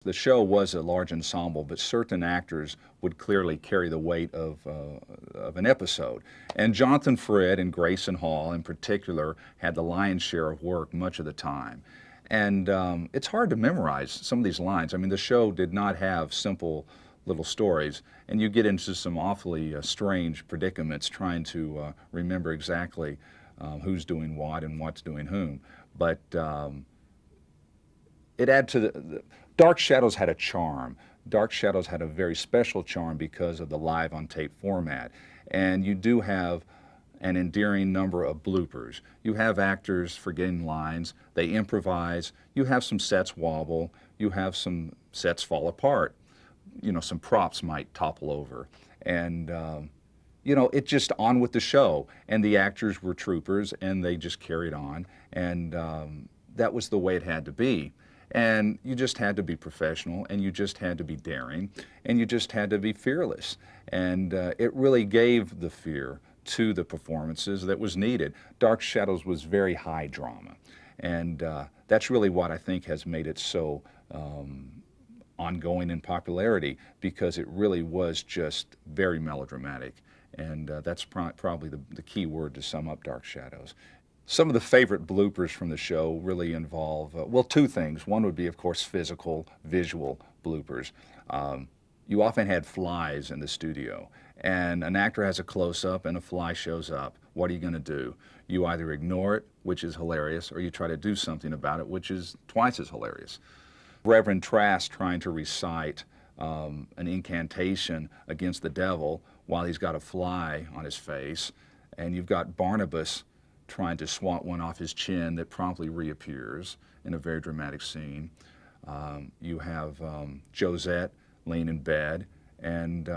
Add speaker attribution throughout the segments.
Speaker 1: The show was a large ensemble, but certain actors would clearly carry the weight of an episode. And Jonathan Fred and Grayson Hall, in particular, had the lion's share of work much of the time. And it's hard to memorize some of these lines. I mean, the show did not have simple little stories, and you get into some awfully strange predicaments trying to remember exactly who's doing what and what's doing whom. But it added to the Dark Shadows had a charm. Dark Shadows had a very special charm because of the live on tape format. And you do have an endearing number of bloopers. You have actors forgetting lines, they improvise, you have some sets wobble, you have some sets fall apart. You know, some props might topple over. And you know, it just on with the show. And the actors were troopers and they just carried on. And that was the way it had to be. And you just had to be professional, and you just had to be daring, and you just had to be fearless. And it really gave the fear to the performances that was needed. Dark Shadows was very high drama, and that's really what I think has made it so ongoing in popularity, because it really was just very melodramatic. And that's probably the key word to sum up Dark Shadows. Some of the favorite bloopers from the show really involve, well, two things. One would be, of course, physical, visual bloopers. You often had flies in the studio, and an actor has a close-up and a fly shows up. What are you going to do? You either ignore it, which is hilarious, or you try to do something about it, which is twice as hilarious. Reverend Trask trying to recite an incantation against the devil while he's got a fly on his face, and you've got Barnabas trying to swat one off his chin that promptly reappears in a very dramatic scene. You have Josette laying in bed, and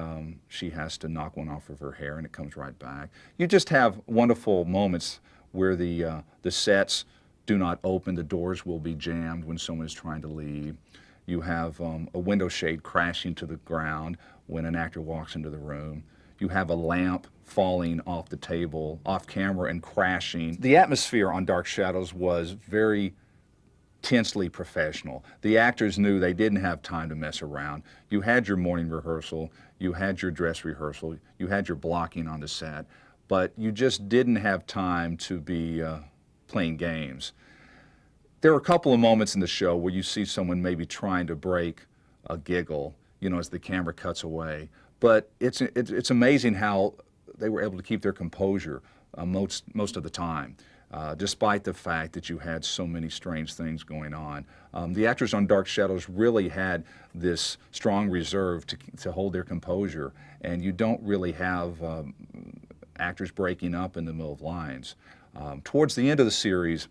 Speaker 1: she has to knock one off of her hair, and it comes right back. You just have wonderful moments where the sets do not open, the doors will be jammed when someone is trying to leave. You have a window shade crashing to the ground when an actor walks into the room. You have a lamp falling off the table, off camera, and crashing. The atmosphere on Dark Shadows was very tensely professional. The actors knew they didn't have time to mess around. You had your morning rehearsal, you had your dress rehearsal, you had your blocking on the set, but you just didn't have time to be playing games. There are a couple of moments in the show where you see someone maybe trying to break a giggle, you know, as the camera cuts away. But it's amazing how they were able to keep their composure most of the time, despite the fact that you had so many strange things going on. The actors on Dark Shadows really had this strong reserve to hold their composure, and you don't really have actors breaking up in the middle of lines. Towards the end of the series,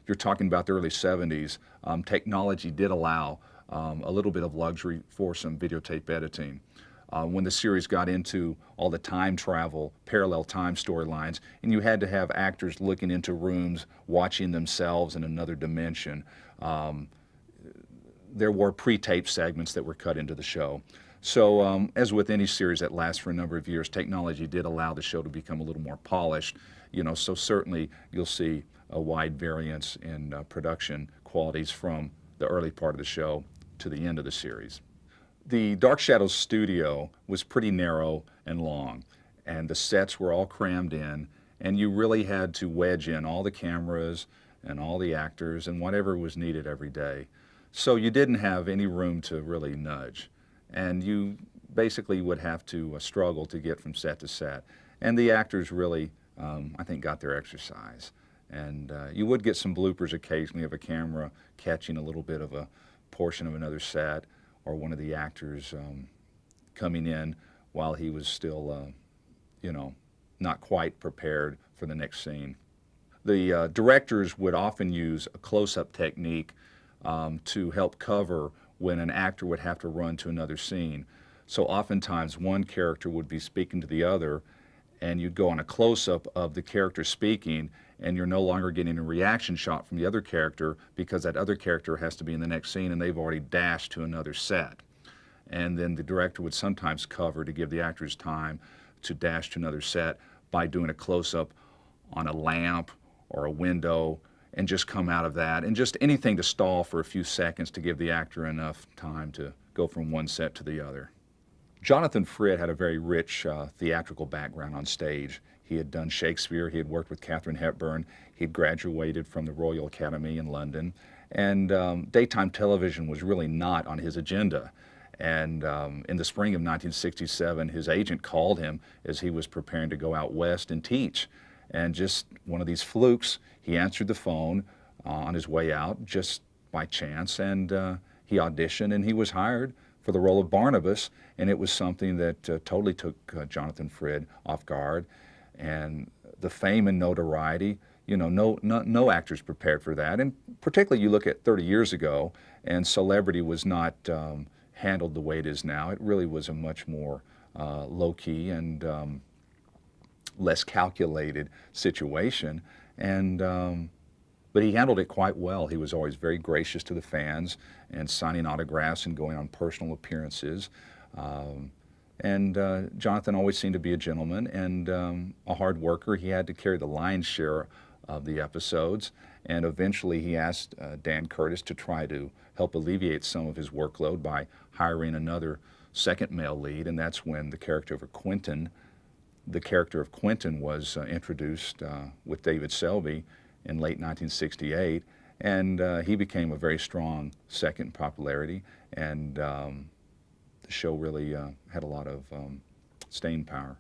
Speaker 1: you're talking about the early 70s, technology did allow a little bit of luxury for some videotape editing. When the series got into all the time travel, parallel time storylines, and you had to have actors looking into rooms, watching themselves in another dimension. There were pre-taped segments that were cut into the show. So as with any series that lasts for a number of years, technology did allow the show to become a little more polished. You know, so certainly you'll see a wide variance in production qualities from the early part of the show to the end of the series. The Dark Shadows studio was pretty narrow and long, and the sets were all crammed in, and you really had to wedge in all the cameras and all the actors and whatever was needed every day. So you didn't have any room to really nudge, and you basically would have to struggle to get from set to set. And the actors really, I think, got their exercise. And you would get some bloopers occasionally of a camera catching a little bit of a portion of another set, or one of the actors coming in while he was still, you know, not quite prepared for the next scene. The directors would often use a close-up technique to help cover when an actor would have to run to another scene. So oftentimes one character would be speaking to the other, and you'd go on a close-up of the character speaking, and you're no longer getting a reaction shot from the other character because that other character has to be in the next scene and they've already dashed to another set. And then the director would sometimes cover to give the actors time to dash to another set by doing a close-up on a lamp or a window, and just come out of that, and just anything to stall for a few seconds to give the actor enough time to go from one set to the other. Jonathan Frid had a very rich theatrical background on stage. He had done Shakespeare, he had worked with Katharine Hepburn, he'd graduated from the Royal Academy in London, and daytime television was really not on his agenda. And in the spring of 1967, his agent called him as he was preparing to go out west and teach. And just one of these flukes, he answered the phone on his way out just by chance, and he auditioned and he was hired for the role of Barnabas, and it was something that totally took Jonathan Frid off guard. And the fame and notoriety, you know, no actor's prepared for that. And particularly you look at 30 years ago, and celebrity was not handled the way it is now. It really was a much more low-key and less calculated situation. And but he handled it quite well. He was always very gracious to the fans and signing autographs and going on personal appearances. Jonathan always seemed to be a gentleman and a hard worker. He had to carry the lion's share of the episodes, and eventually he asked Dan Curtis to try to help alleviate some of his workload by hiring another second male lead, and that's when the character of Quentin was introduced with David Selby in late 1968, and he became a very strong second in popularity, and the show really had a lot of staying power.